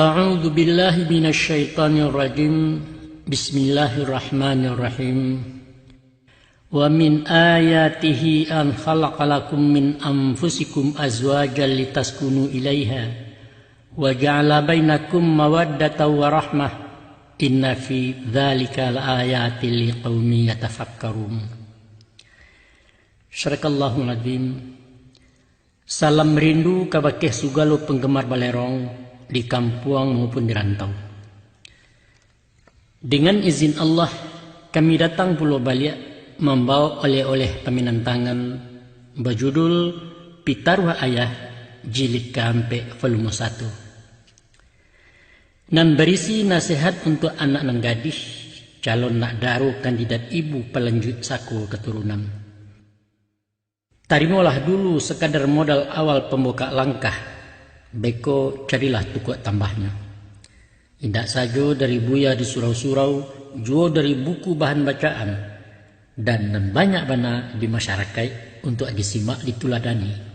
A'udzu billahi minasyaitonir rajim. Bismillahirrahmanirrahim. Wa min ayatihi an khalaqalakum min anfusikum azwajan litaskunu ilaiha wa ja'ala bainakum mawaddatan wa rahmah. Inna fi dzalika laayatin liqaumin yatafakkarun. Sadaqallahul azim. Salam rindu kabakeh sugalo penggemar balerong di kampung maupun di rantau. Dengan izin Allah, kami datang Pulau Baliak membawa oleh-oleh peminantangan berjudul Pitaruh Ayah Jilid keempat volume 1 dan berisi nasihat untuk anak nan gadis calon nak daru kandidat ibu pelanjut saku keturunan. Tarimalah dulu sekadar modal awal pembuka langkah, beko carilah tukuk tambahnya. Tidak saja dari buya di surau-surau, jua dari buku bahan bacaan, dan banyak bana di masyarakat untuk disimak dituladani.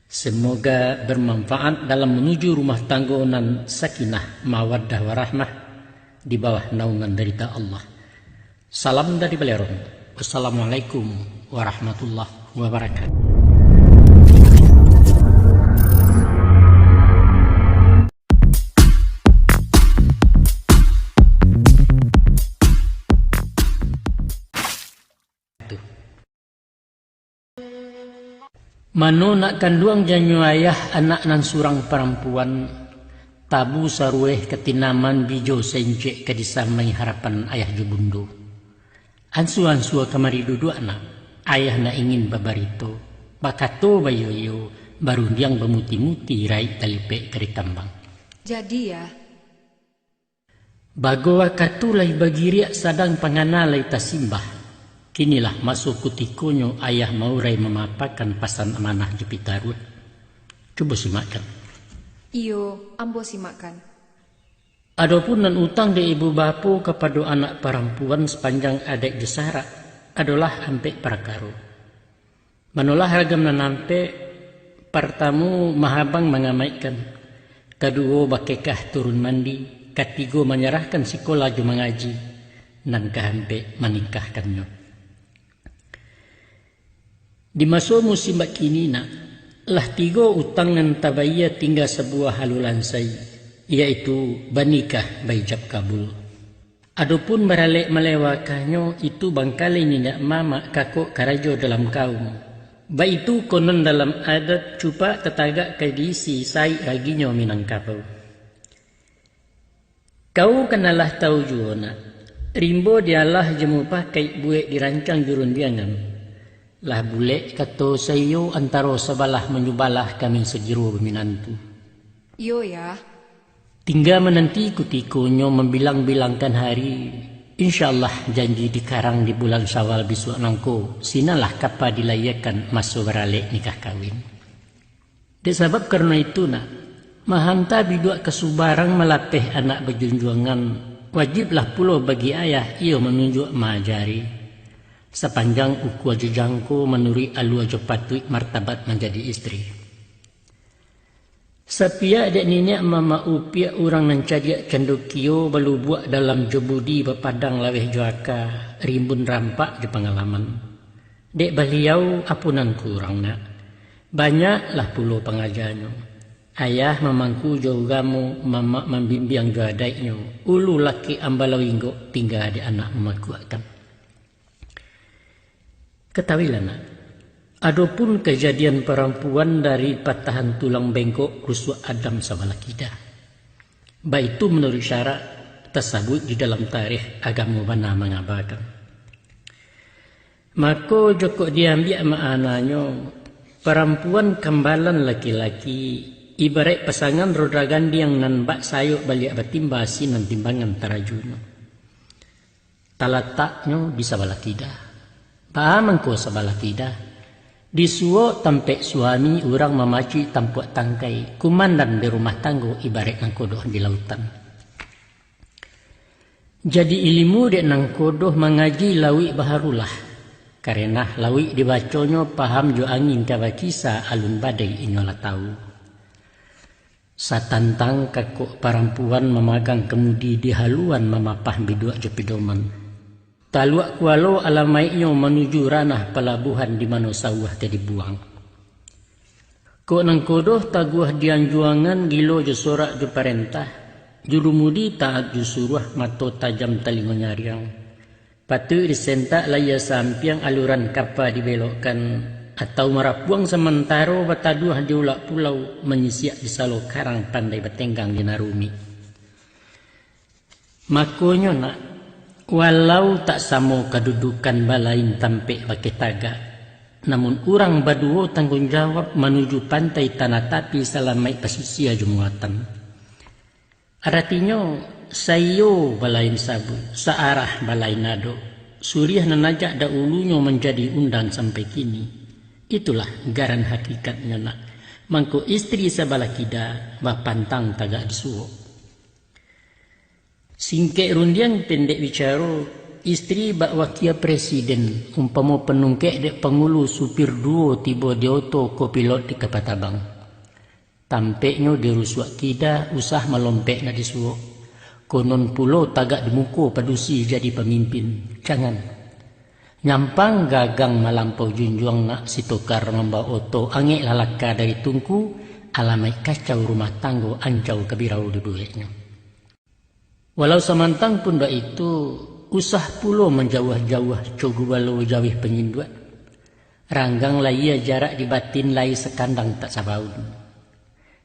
Semoga bermanfaat dalam menuju rumah tangga nan sakinah, mawaddah warahmah di bawah naungan derita Allah. Salam dari Balerong. Wassalamualaikum warahmatullahi wabarakatuh. Mano nak kanduang janyo ayah anak nan surang perempuan tabu sarueh ketinaman bijo sencek kedisamai harapan ayah jubundo. Ansu-ansua kamari duduk anak ayah na ingin babarito bakato bayoyo baru diang bemuti-muti rai talipe keritambang. Jadi ya bagowa katulai bagiriak sadang panganalai tasimbah. Kinilah masuk kutikonyo ayah maurai memapakan pasan amanah di Pitarut. Coba simakkan. iyo ambo simakan. Adapun nan utang de ibu bapu kepada anak perempuan sepanjang adek jesara adalah hampek prakaro. Manolah ragam nan hampek pertamu mahabang mengamaikan. Kedua bakekah turun mandi. Ketiga menyerahkan sekolah ju mengaji. Nan kehampek menikahkannya. Di masa musim kini nak lah tiga utang nan tabaya tinggal sebuah halulan say, yaitu banikah baijab kabul. Adapun beralek melewakannya itu bangkali nindak mama kakok karajo dalam kaum. Ba itu konon dalam adat cupa tetagak kedisi say raginya minangkapau. Kau kenalah tahu juga nak, rimbo dialah jemu pakai buek dirancang jurun biangan. Lah bulek kato sayo antaro sebalah menyubalah kami segiru berminantu. Iyo ya. Tinggal menanti kutikonyo membilang-bilangkan hari. InsyaAllah janji dikarang di bulan Syawal besok nangko. Sinalah kapa dilayakan masuk beralek nikah kawin. Dek sebab karena itu nak, mahanta biduk kesubarang melapeh anak berjunjungan. Wajiblah pulau bagi ayah ia menunjuk majari. Sepanjang uku jejangku menuri alu aja patut martabat menjadi istri. Sepia dek nenek mama upia orang nan cadiak cendukio balu buat dalam jebudi bepadang laweh juaka rimbun rampak di pengalaman. Dek beliau apunan kurang nak. Banyaklah pulau pengajarnya. Ayah memangku jauh gamu, mama membimbing jauh adaiknya. Ulu laki ambalau inggo tinggal di anak memakuakan. Ketahuilah nak, adapun kejadian perempuan dari patahan tulang bengkok rusuk Adam sama lakidah. Baik itu menurut syarat tersebut di dalam tarikh agama bana mengabarkan. Maka joko diambil maknanya perempuan kembalan laki-laki ibarat pasangan roda ganding nan bak sayuk balik batimbasi nan timbangan tarajuno. Talataknya bisa balakidah. Pahamangko sabalah tidak. Disuo tampek suami orang memaci tampuak tangkai. Kumandan di rumah tanggo ibarat nangkodoh di lautan. Jadi ilmu dek nangkodoh mengaji lawi baharulah. Karena lawi dibaconyo paham jo angin kawa kisah alun badai inyola tahu. Satantang kakuk perempuan memagang kemudi di haluan memapah bidua jepidoman. Taluak kualo alamaiknya menuju ranah pelabuhan di mana sawah tadi buang. Kok nang kodoh taguah dianjuangan gilo je sorak je perintah. Jurumudi taat jusuruh mato tajam telingo nyariang. Patu disentak laya sampiang aluran kapal dibelokkan. Atau marapuang sementara bataduah di ulak pulau menyisiak di salo karang pandai bertenggang di Narumi. Makonyo nak, walau tak samo kedudukan balain tampek pakai taga, namun orang baduo tanggung jawab menuju pantai tanah tapi salamai pasisia jumuatan. Artinya sayo balain sabu, searah balain nado, suriah nanajak dahulunya menjadi undang sampai kini. Itulah garan hakikatnya nak. Mangko istri sabalah kida bapantang tagak disuo. Singkek rundiang pendek bicara, istri bak wakia presiden umpama penungkek dek pengulu supir duo tiba di oto kopilot di Kapatabang. Tampeknya dirusuak kida usah melompek na disuo. Konon pulau tagak dimuko padusi jadi pemimpin. Jangan. Nyampang gagang melampau junjuang nak si tokar membawa oto angek lalaka dari tungku alamai kacau rumah tanggo ancau kebirau di bueknya. Walau samantang pun dah itu usah pulo menjauh-jauh cogu walau jauh penyinduat. Ranggang lai jarak di batin lai sekandang tak sabaun.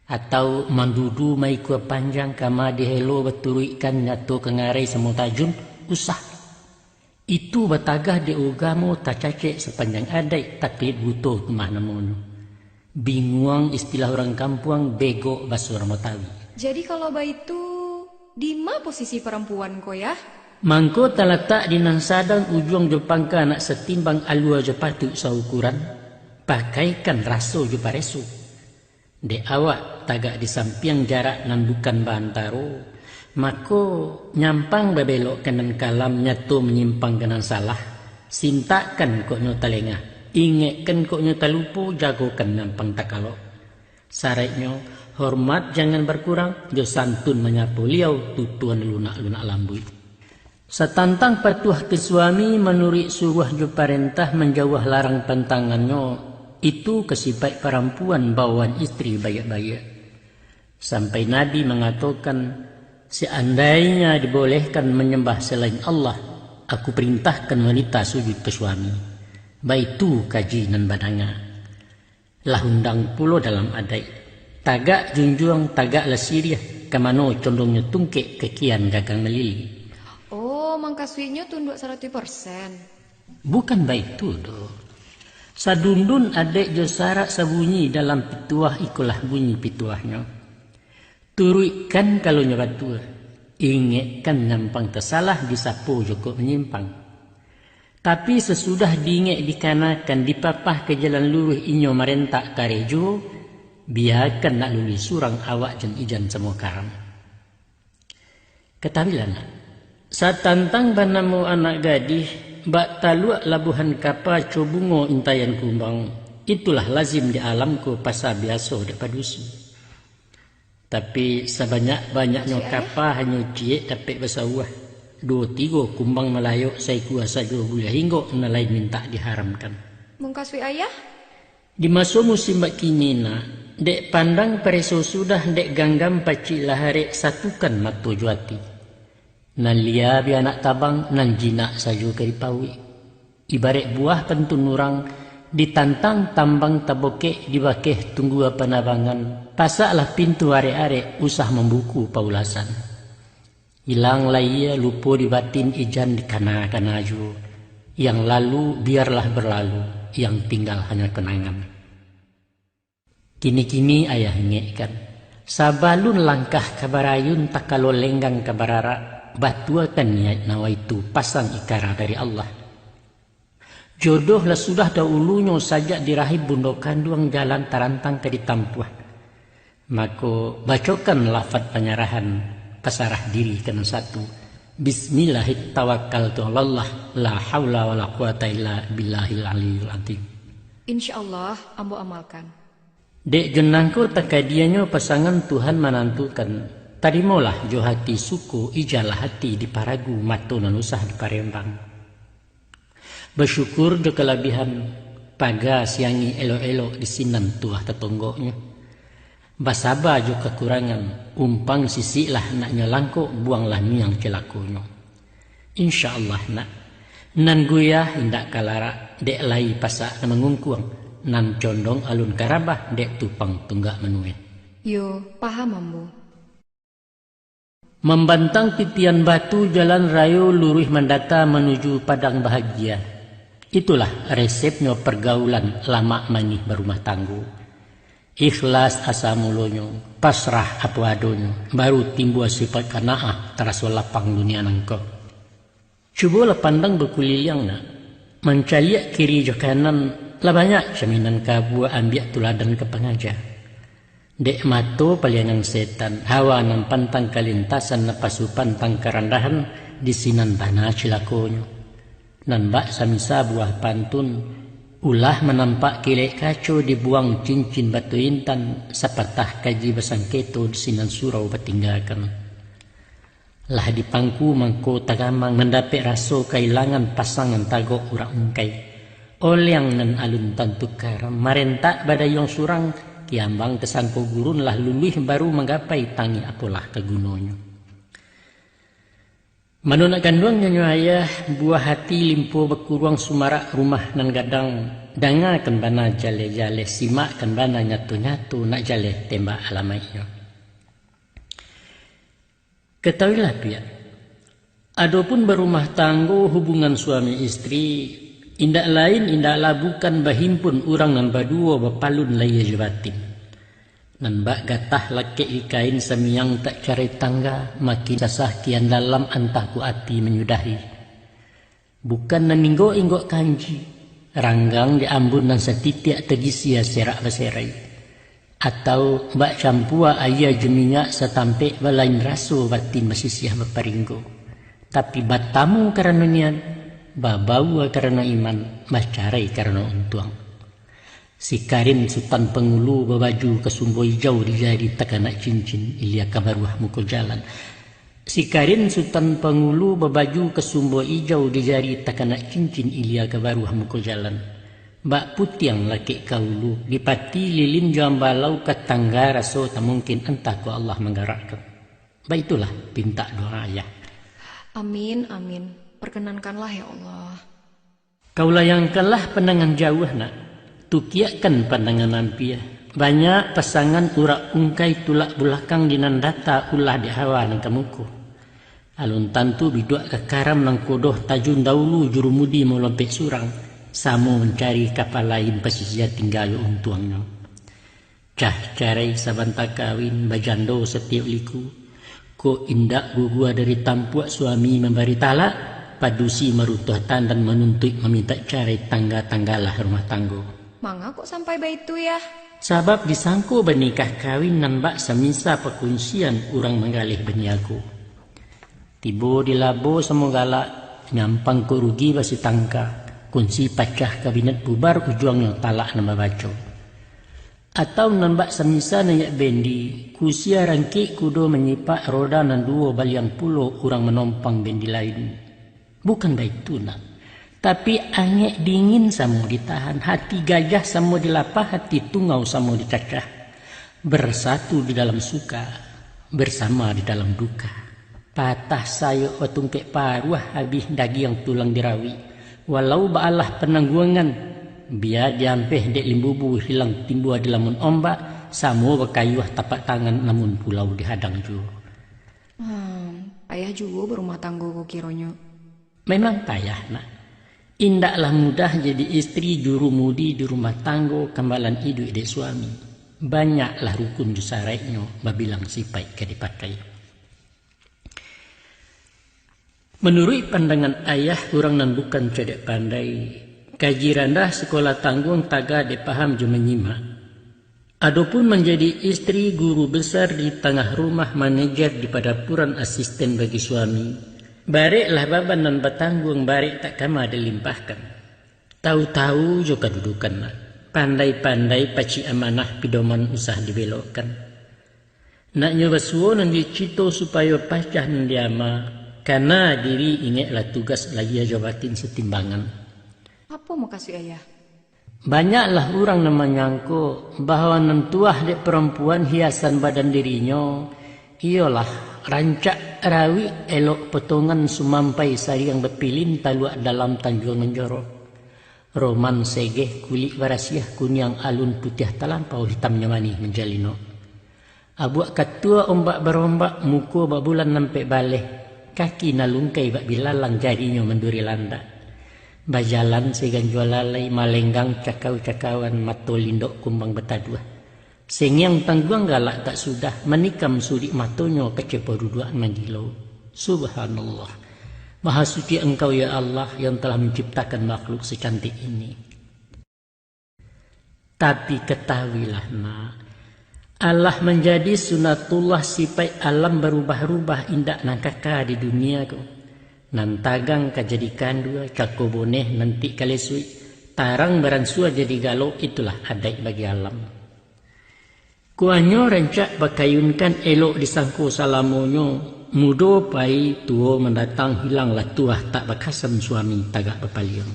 Atau mandudu mai kua panjang kama dihelo beturuikan nyato kengarai semua tajun usah. Itu batagah di ugamo tak cacek sepanjang adai taklid butuh kemah namun. Binguang istilah orang kampung bego basur motawi. Jadi kalau itu di mana posisi perempuan ko ya? Mangko terletak di nang sadang ujung jepangka nak setimbang alua jepatu saukuran. Pakaikan raso jeparesu. De awak tagak di sampiang jarak nan bukan bantaro. Mako nyampang babelok kanan kalam nyatu menyimpang kanan salah. Sintakan kok nyota lengah. Ingatkan kok nyota lupa jagokan nyampang takalo. Saratnya hormat jangan berkurang. Jo santun menyapu liau tutuan lunak-lunak lambui. Setantang patuah ke suami menuri suruh jo parentah menjauh larang pantangannya. Itu kesifat perempuan bawaan istri bayak-bayak. Sampai Nabi mengatakan, seandainya dibolehkan menyembah selain Allah, aku perintahkan wanita sujud ke suami. Baitu kaji nan badanga. Lahundang pulo dalam adai. Tagak junjuang tagak lesiriah. Kamano condongnya tungkek kekian gagang melili. Oh, mangkaswinya tunduk 100%. Bukan baitu do. Sadundun adek jo sarak sabunyi dalam pituah ikulah bunyi pituahnya. Turuikan kalau nyebatua. Ingatkan nyampang tersalah disapu joko menyimpang. Tapi sesudah diingat dikanakan dipapah ke jalan luruh inyo marentak karejo. Biarkan nak luli surang awak jan ijan semua karam. Ketahuilah nak. Saat tantang banamu anak gadih. Bak taluak labuhan kapal cobungo intayan kumbang. Itulah lazim di alamku pasal biasa dek padusi. Tapi sebanyak-banyaknya kapal hanya ciek tapi bersawah. 2-3 kumbang melayuk saya kuasa 2 bulan hingga nalai minta diharamkan. Mengkaswi ayah? Di masa musim bak kinina, dek pandang pereso sudah dek ganggam pacik lahare satukan matu juati. Nan lia bi anak tabang nan jinak saja keripawi. Ibarat buah pentun orang ditantang tambang taboke dibakeh tunggu apa nabangan. Pasaklah pintu are-are usah membuku paulasan. Hilang laia lupa di batin ijan di kana-kanaju. Yang lalu biarlah berlalu, yang tinggal hanya kenangan. Kini-kini ayah ngekkan. Sabalun langkah kabarayun tak kalau lenggang kabarara. Batuakan niat nawaitu pasang ikara dari Allah. Jodohlah sudah dahulunya saja dirahib bunda kandung jalan tarantang ke ditampuah. Maka bacokan lafaz penyerahan pasarah diri kena satu. Bismillahit tawakkaltu Allah la haula wala quwata illa billahil aliyil azim. Insyaallah ambo amalkan. Dek jenangku takadianyo pasangan Tuhan menantukan. Tarimalah jo hati suku ijalah hati di Paragu matu nanusah di Parembang. Bersyukur jo kelebihan paga siangi elo-elo di sinan tuah tetonggonya. Basaba jo kekurangan umpang sisi lah nak nyelangko buanglah niang celakonyo. InsyaAllah nak nan guyah indak kalara dek lai pasak na mengungkuang. Nan condong alun karabah dek tupang tunggak menuet. Yo, paham ambo. Membantang titian batu jalan rayo lurus mendata menuju padang bahagia. Itulah resepnya pergaulan lama manih berumah tangguh. Ikhlas asa mulonyo, pasrah apa adonyo, baru timbul sifat kanaah terasa lapang dunia nangko. Cubalah pandang berkuliliang nak, mencaliak kiri jo kanan. Lah banyak cerminan kabu ambil tuladan ke pengajar. Dek mato paliangan setan, hawa nan pantang kalintasan na pasupan tang kerendahan di sinan tanah cilakonyo. Nan bak samisa buah pantun, ulah menampak kilek kaco dibuang cincin batu intan, sapatah kaji besangketo di sinan surau bertinggalkan. Lah di pangku mangko tagamang mendapik raso kailangan pasangan tagok urak ungkai. Oliang nan alun tantukar marentak badayong surang kiambang kesangko gurun lah luluh baru menggapai tangi apolah ke gunonyo. Manunak ganduang nyanyo ayah buah hati limpo berkuruang sumarak rumah nan gadang danga kan bana jale-jale simak kan bana nyatu-nyatu nak jale tembak alamaiyo. Ketahuilah pihak adapun berumah tanggo hubungan suami istri indak lain indaklah bukan bahimpun orang nan badua bapalun laya jebatin. Nan bak gatah laki ikain semiang tak cari tangga makin sasah kian dalam antah ku ati menyudahi. Bukan nan inggo kanji ranggang di ambun nan setitiak tegisia serak beserai. Atau bak campua ayah jeminyak setampik balain raso batin masih siah beparinggo. Tapi batamu karena nian babawa karena iman, macarai karena untuang. Si Karin Sultan Pengulu babaju kesumbo hijau dijadi tekanak cincin ilia kabaruah mukul jalan. Si Karin Sultan Pengulu babaju kesumbo hijau dijadi tekanak cincin ilia kabaruah mukul jalan. Bak putiang laki kaulu dipati lilin jambalau ketangga raso tak mungkin entah ku Allah menggerakkan. Baitulah pinta doa ayah. Amin, amin. Perkenankanlah ya Allah. Kau layangkanlah pandangan jauh nak, tukiakan pandangan nampiah. Banyak pasangan urak ungkai tulak belakang di nandata ulah di hawa nang kamuku. Alun tantu biduak kekaram nang kodoh tajun daulu jurumudi mau lompek surang. Samo mencari kapal lain pasisia tinggal untuangnya. Cah carai sabanta kawin bajando setiap liku. Ko indak gugua dari tampuak suami memberi talak. Padusi merutuhkan dan menuntut meminta cari tangga-tanggalah rumah tanggo. Mangga kok sampai baitu ya? Sabab disangku bernikah kawin nan bak semisa perkuncian urang menggalih beniaku. Tibo di labo semogala nyampang ko rugi basi tangka. Kunci pacah kabinet bubar ujuangnya talak nama baco. Atau nan bak semisa nayak bendi kusia rangkik kudo menyipak roda nan duo baliang pulo urang menompang bendi lain. Bukan baik tu nak. Tapi angin dingin samo ditahan. Hati gajah samo dilapah. Hati tungau samo dicacah. Bersatu di dalam suka. Bersama di dalam duka. Patah sayo otungkek paruah. Habis daging tulang dirawi. Walau baalah penangguangan. Biar diampeh dek limbubu hilang timbua di lamun ombak. Samo berkayuah tapak tangan namun pulau dihadang juga. Ayah juga berumah tangga kok kironyo. Memang payah nak. Indaklah mudah jadi istri juru mudi di rumah tanggo kambalan hidup dek suami. Banyaklah rukun jusareknya babilang sipai ke dipakai. Menurut pandangan ayah orang nan bukan cedek pandai. Kaji randah sekolah tanggung taga depaham je menyimak. Adapun menjadi istri guru besar di tengah rumah manajer di padapuran asisten bagi suami. Bariklah baban nan batanggung barik tak kama dilimpahkan. Tahu-tahu juga kedudukan nak. pandai-pandai paci amanah pidoman usah dibelokkan. Nak nyoba suonan di cito supaya pacah nandiama, karena diri ingatlah tugas lagi jabatin setimbangan. Apa mau kasih ayah? Banyaklah orang namanyangko bahwa nentuah dek perempuan hiasan badan dirinya, ialah rancak rawi elok potongan sumampai sari yang berpilin taluak dalam tanjuangan jorok. Roman segeh kulit warasiah kunyang alun putih talampau hitamnya manih menjalino. Abuak katua ombak berombak muka bak bulan nampak baleh. Kaki nalungkai bak bilalang jadinya menduri landak. Bajalan segan jualalai malenggang cakau-cakauan mato lindok kumbang betadua. Sengyang tangguang galak tak sudah menikam sudik matonyo kecepaduduan mandilau. Subhanallah. Maha suci engkau ya Allah yang telah menciptakan makhluk secantik ini. Tapi ketahuilah nak, Allah menjadi sunatullah sipai alam berubah-ubah indak nakaka di dunia ko. Nantagang kajadikan dua cakoboneh nanti kalesui tarang beransua jadi galau, itulah adat bagi alam. Kuanyo rancak bakayunkan elok disangko salamonyo, mudo pai tuo mendatang hilanglah tuah tak bakasam suami tagak bepaliong.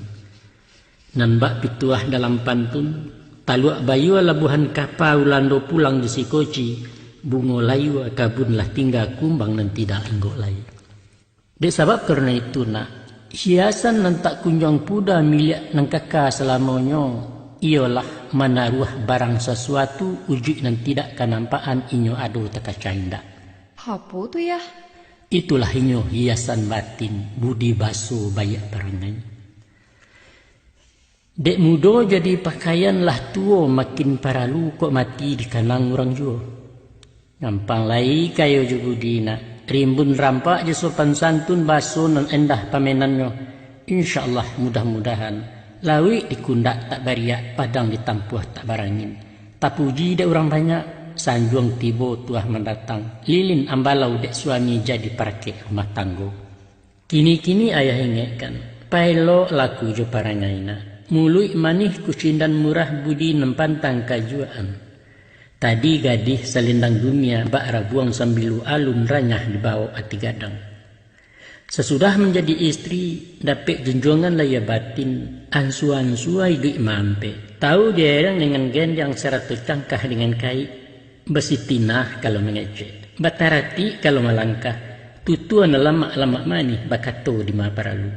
Nan bak pituah dalam pantun, taluak bayu labuhan kapa ulando pulang di sikoci, bungo layu kabunlah tinggal kumbang nan tidak enggok layu. Dek sebab karena itu nak, hiasan nan tak kunjung puda milik nan kakak selamonyo, ialah menaruh barang sesuatu wujud dan tidak kenampaan inyo ado takacainda. Apa tu ya? Itulah inyo hiasan batin budi baso bayak perangai. Dek mudo jadi pakaianlah tuo makin paralu kok mati di kanang orang juo. Gampang lai kayo jugudina rimbun rampak je sopan santun baso nan endah pamenannya. InsyaAllah mudah-mudahan lawi dikundak tak bariak, padang ditampuh tak barangin. Tak puji dek orang banyak, sanjuang tibo tuah mendatang. Lilin ambalau dek suami jadi parakek rumah tanggo. Kini-kini ayah ingatkan, pailo laku jo parangaina. Mului manih kucindan murah budi nempantang kajuaan. Tadi gadih selendang dunia bak rabuang sambil alun ranyah di bawah ati gadang. Sesudah menjadi istri, dapat junjungan laya batin, ansuan-suai duit mampe. Tahu dia dengan gendang 100 cangkah dengan kai, besi tinah kalau mengecek, batarati kalau melangkah, tutuan lama-lama manih bakato di maparalu.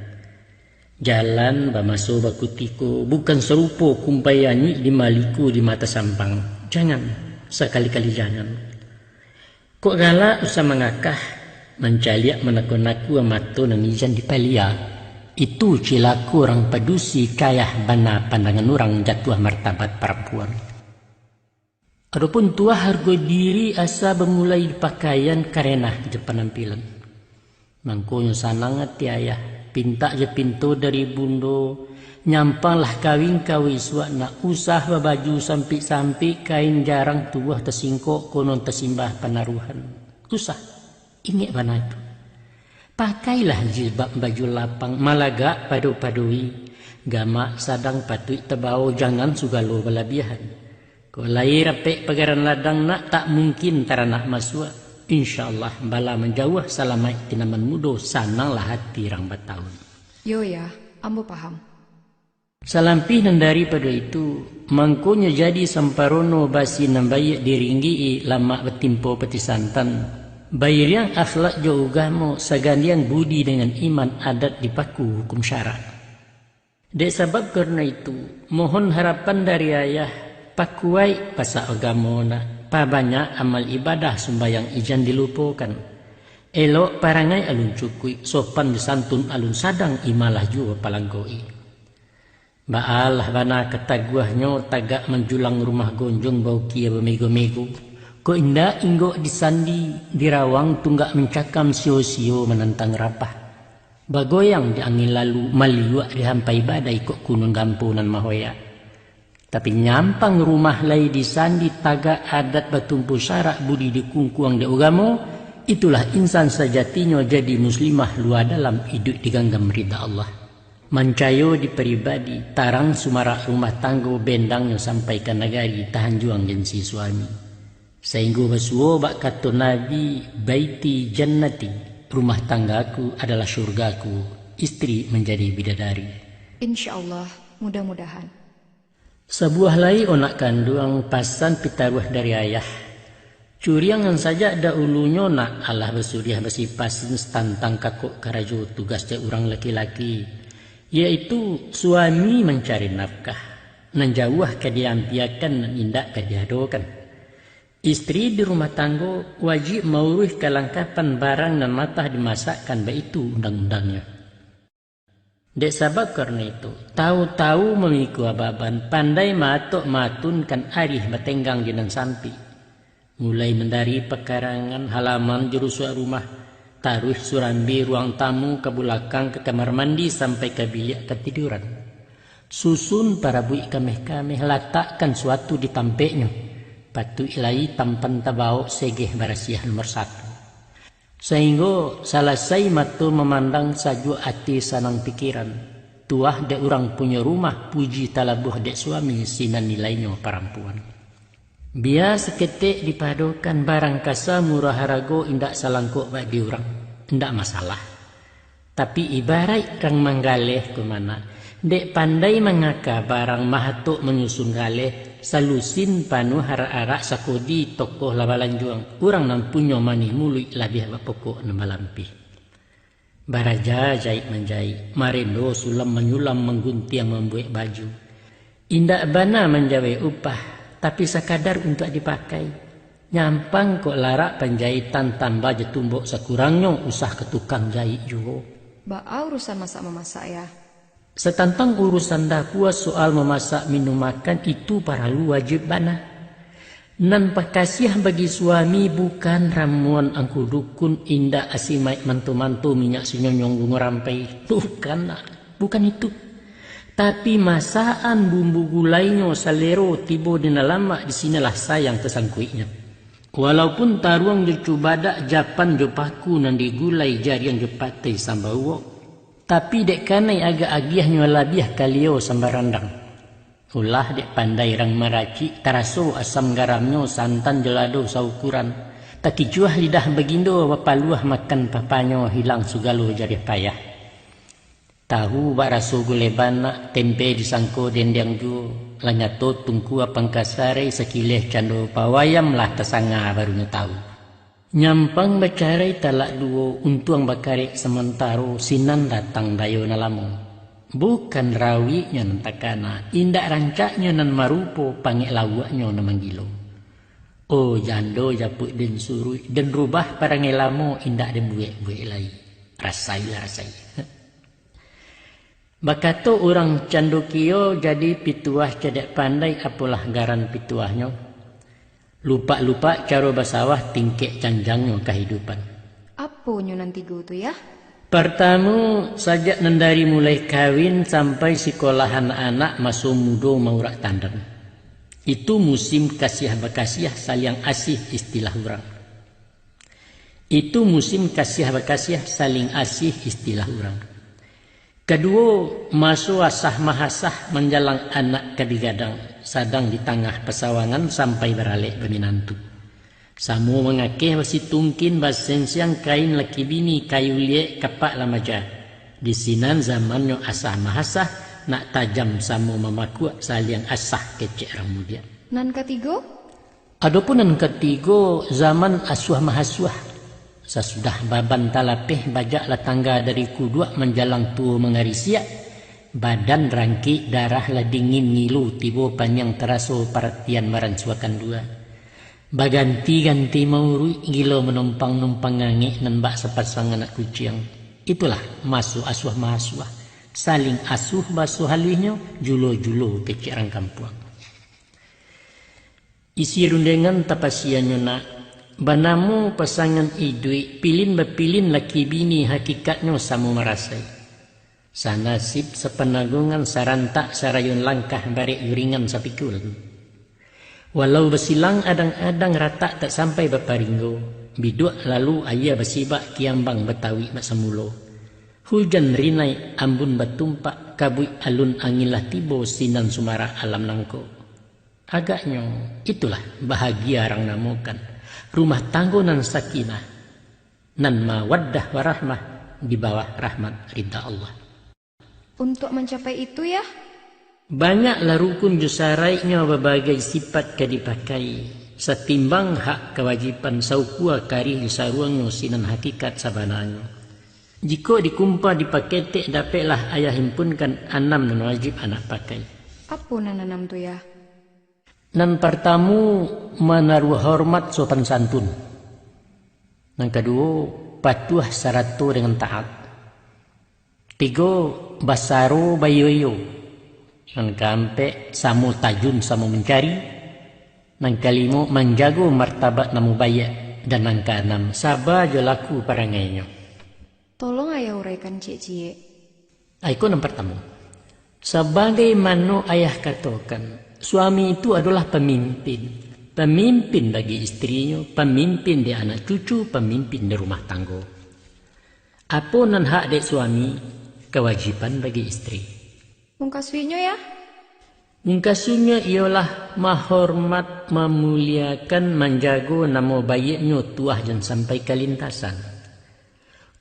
Jalan bamaso bakutiko, bukan serupo kumpayanyi di maliku di mata sampang. Jangan, sekali-kali jangan. Kok galak usah mengakah, mencaliak menaku-naku amato dan izan di palia. Itu cilaku orang padusi kayah bana pandangan orang jatuh martabat perempuan. Adapun tua harga diri asa bermulai di pakaian karena je penampilan. Mangkonyo sanang hati ayah, pinta je pintu dari bundo, nyampanglah kawin suak nak usah baju sampi-sampi kain jarang tuah tersingkok konon tersimbah penaruhan. Usah. Ingat bana itu. Pakailah jilbab baju lapang malaga padu-padui. Gamak sadang patut terbau jangan sugalo belabihan. Kau lahir rapek pagaran ladang nak tak mungkin taranak masuk. InsyaAllah bala menjauh salamat tinaman mudo sananglah hati rang batahun. Yo ya, ambo paham. Salampih dan daripada itu, mangkonya jadi samparono basi nambayak diringgi lama betimpo peti santan. Bayar yang akhlak jo ugamo sagandian budi dengan iman adat dipaku hukum syarak. Dek sebab karena itu, mohon harapan dari ayah, pakuai pasa agamo na, pa banyak amal ibadah sembayang ijan dilupakan. Elok parangai alun cukui, sopan disantun alun sadang imalah jua palanggoi. Baalah bana ketaguahnyo tagak menjulang rumah gonjong bau kia bemego-mego. Ko indah inggo disandi dirawang tunggak mencakam sio-sio menentang rapah. Bagoyang di angin lalu maliwak dihampai badai kok kunun gampunan mahoya. Tapi nyampang rumah lai disandi taga adat batumpu syarak budi dikungkuang de ugamo, itulah insan sejatinya jadi muslimah luar dalam hidup diganggam rida Allah. Mancayo di peribadi, tarang sumarak rumah tanggo bendangnya sampai ke negari tahan juang gensi suami. Sehingga basuo bak kata Nabi, baiti jannati, rumah tanggaku adalah surgaku, istri menjadi bidadari. Insya Allah, mudah-mudahan. Sebuah lai onak kandung pasan pitaruh dari ayah. Curiangan saja dahulunya nak Allah bersuriah bersipasin tantang kakuk karajo tugasnya orang laki-laki. Yaitu suami mencari nafkah, menjauh kediampiakan dan indak kediadokan. Istri di rumah tangga wajib mauruh kelengkapan barang dan matah dimasakkan, itu undang-undangnya. Dek sabab karena itu, tahu-tahu memiku ababan, pandai matok matunkan arih batenggang jenang sampi. Mulai mendari pekarangan halaman jerusuk rumah, taruh surambi ruang tamu ke belakang ke kamar mandi sampai ke bilik ketiduran. Susun para bui kameh-kameh, letakkan suatu di tampeknya. Patu ilai tampan tabau segeh barasiah nomor 1. Sehingga selesai matu memandang saju hati sanang pikiran. Tuah de orang punya rumah, puji talabuh dek suami sinan nilainya perempuan. Biar seketik dipadukan barang kasa murah harago indak salangkuk bagi orang, indak masalah. Tapi ibarat orang manggaleh ke mana, dek pandai mengaka barang mahatuk menyusun galeh, salusin panu hara-arak sakodi tokoh labalan juang, orang nan punya mani mului labih pokok namalampi. Baraja jahit menjahit, marindo sulam menyulam mengguntiang membuat baju. Indak bana menjawai upah, tapi sekadar untuk dipakai. Nyampang kok larak penjahitan tambah jetumbuk sekurangnya usah ke tukang jahit juga. Baa urusan masak-memasak ya. Setantang urusan dakwah soal memasak minum makan itu para lu wajib bana. Nan pakasiah bagi suami bukan ramuan angku dukun indah asimai mantu-mantu minyak sinyonyong bunga rampai. Bukan itu. Tapi masaan bumbu gulainya salero tibo dina lama disinilah sayang tersangkuinya. Walaupun taruang je cubadak japan je paku nan digulai jarian je patai sambawo, tapi dek kanai agak agiahnya labiah kalio sambarandang. Ulah dek pandai rang maraci taraso asam garamnya santan jelado saukuran. Taki juah lidah bagindo wapaluah makan papanya hilang sugalo jari payah. Tahu bak raso gulai bana, tempe disangko dendang ju, lanyato tungku apang kasare sekileh cando pawayam lah tersanga barunya tahu. Nyampang bacarai talak duo untuang bakare sementara sinan datang dayo nalamong. Bukan rawinya nan takana, indak rancaknya nan marupo pangek lawaknya nan manggilo. Oh jando japuk den surui, den rubah parangelamo indak den buek-buek lagi. Rasailah rasai. Bakato orang candukio jadi pituah cedek pandai apalah garan pituahnya. Lupa-lupa cara basawah tingkek canjangnya kehidupan. Apa nyo nanti go tu ya? Pertama, sajak nendari mulai kawin sampai sekolah anak-anak masuk mudo maurak tandan. Itu musim kasih bakasiah saling asih istilah orang. Itu musim kasih bakasiah saling asih istilah orang. Kedua, masuk asah mahasah menjalang anak kadigadang, sadang di tengah pesawangan sampai beralek berminantu. Samu mengakeh basi tungkin basen siang kain laki bini kayu liek kapak lamaja. Di sinan zamannya asah mahasah, nak tajam samu memakuak saliang asah kecek ramudia. Nan ketiga? Adapun nan ketiga, zaman asuh mahasuah. Sesudah baban talapeh bajaklah tangga dari kudua menjalang tua mengarisiak. Badan rangki darah lah dingin ngilu tibo panjang teraso perhatian maran suakan dua. Baganti-ganti maurui gilo menumpang-numpang ngangik nan bak sepasang anak kucing. Itulah masuk asuh mahasuah. Saling asuh basuh halihnya julo-julo kecik orang kampung. Isi rundengan tapasiannya nak. Banamu pasangan idui pilin bepilin laki bini hakikatnya samu merasai. Sanasib sepenagungan sarantak sarayun langkah barek yuringan sapikul. Walau besilang adang-adang ratak tak sampai beparinggo. Biduk lalu ayah besibak kiambang betawi masamulo. Hujan rinai ambun batumpak kabui alun angin lah tibo sinan sumara alam nangko. Agaknya itulah bahagia orang namukan. Rumah tanggo nan sakinah, nan mawaddah warahmah di bawah rahmat ridha Allah. Untuk mencapai itu ya? Banyaklah rukun jusarainya berbagai sifat ke dipakai. Setimbang hak kewajiban saukua kari jusaruangnya sinan hakikat sabananya. Jika dikumpa dipaketek dapatlah ayah himpunkan 6 nan wajib anak pakai. Apa nanam tu ya? Nan pertama menaruh hormat sopan santun. Yang kedua patuh saratu dengan taat. 3 basaru bayoyo. Yang keempat samu tajun samu mencari. Yang kelima menjaga martabat namu bayak. Dan yang keenam sabar je laku parangainya. Tolong ayah uraikan cik-cik. Aku yang pertama. Sebagaimana ayah katakan, suami itu adalah pemimpin. Pemimpin bagi istrinya, pemimpin di anak cucu, pemimpin di rumah tangga. Apa nan hak dek suami, kewajiban bagi istri. Mungkaswinya ya? Mungkasunya ialah menghormat, memuliakan, menjaga nama baiknya tuah dan sampai ke lintasan.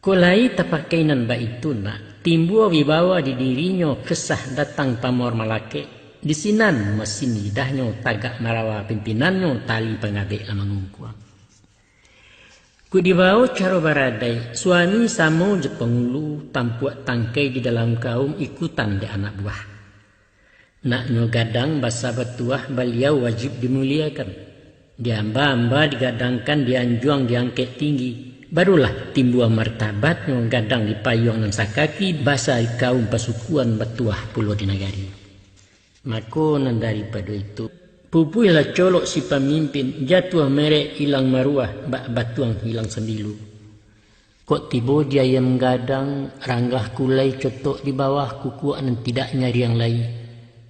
Kulai tapakainan ba itu nak timbul wibawa di dirinya kesah datang pamor malake. Di sinan mesin lidahnya tagak marawa pimpinannya tali pengabek lama ngungkuang. Ku dibawa cara baradai, suami sama je pengulu tampuak tangkai di dalam kaum ikutan di anak buah. Naknya gadang basa betuah beliau wajib dimuliakan. Diamba-amba digadangkan, dianjuang, diangkat tinggi. Barulah timbul martabatnya gadang dipayung dan sakaki basa kaum pasukuan betuah pulau di negari. Maka daripada itu, pupuilah colok si pemimpin, jatuh merek hilang maruah, bak batuang hilang sembilu. Kok tiba dia yang gadang, ranggah kulai cotok di bawah kukuak dan tidak nyari yang lain.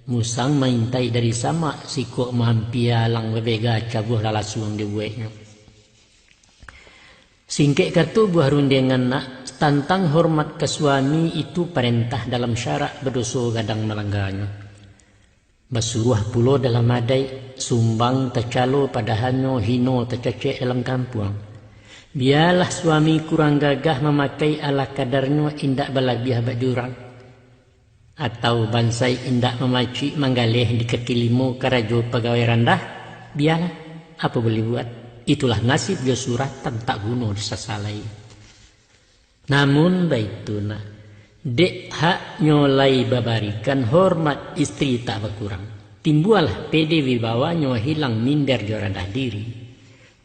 Musang maintai dari sama si kok mahampia lang bebega cabuh lalasuang dibuatnya. Singkek kata buah rundengan nak, tantang hormat ke suami itu perintah dalam syarak berdosa gadang melanggarnya. Basuruh pulo dalam adai, sumbang tercalo padahalnya hino tercecek dalam kampung. Biarlah suami kurang gagah memakai ala kadarnya indak balabiah badurang. Atau bansai indak memaci menggalih di kaki limo karajo pegawai rendah, biarlah, apa boleh buat. Itulah nasib dia suratan tak guna disasalai. Namun baituna, dek hak nyolai babarikan hormat istri tak berkurang. Timbullah pede wibawanya hilang minder dia rendah diri.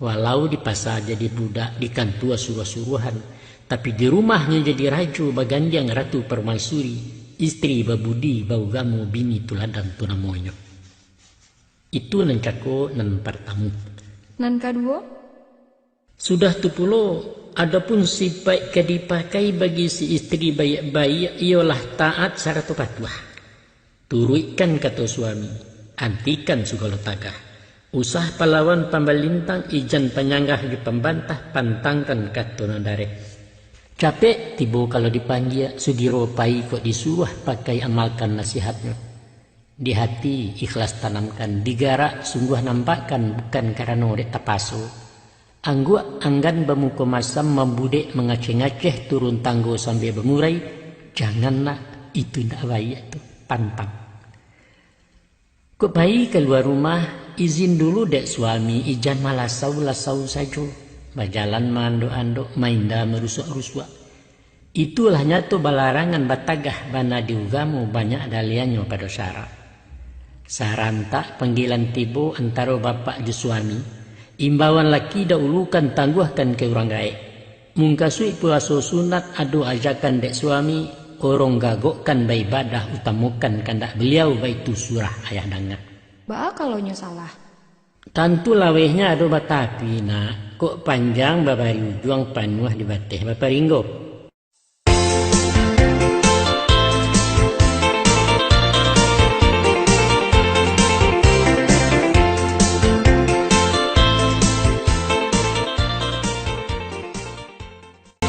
Walau di pasar jadi budak di kantua suruh-suruhan, tapi di rumahnya jadi raju bagandiang ratu permaisuri. Istri babudi bau gamu bini tuladan tunamoyo. Itu nancako nan pertama. Nan kedua? Sudah tu pulo, adapun sifat ke dipakai bagi si istri baik-baik ialah taat saratu patuah. Turuikan kata suami, antikan segala tagah. Usah pahlawan pambalintang ijan penyanggah di pembantah pantangkan kata nadare. Capek tiba kalau dipanggil sudiro pai kok disuruh pakai amalkan nasihatnya. Di hati ikhlas tanamkan, digarak sungguh nampakkan bukan karena dek tapaso. Angguk anggan bemuka masam membudek mengaceh-ngaceh turun tanggo sambil bermurai. Janganlah, itu tidak baik tu, pantang. Kok bayi keluar rumah, izin dulu dek suami, ijan malasau-lasau saja. Berjalan mandok-andok, mainda merusuk-rusuk. Itulah nyatu balarangan batagah bana diugamu banyak daliannya pada syarat. Sarantak panggilan tibo antara bapak je suami. Imbauan laki dahulukan tangguhkan ke orang gaek. Mungkasui puasa sunat adu ajakan dek suami. Orang gagokkan beribadah utamukan kandak beliau baitu surah ayah dangat. Ba kalau nyo salah. Tentu lawehnya adu batapi nak. Kok panjang babari ujuang panuah di bateh baparinggo.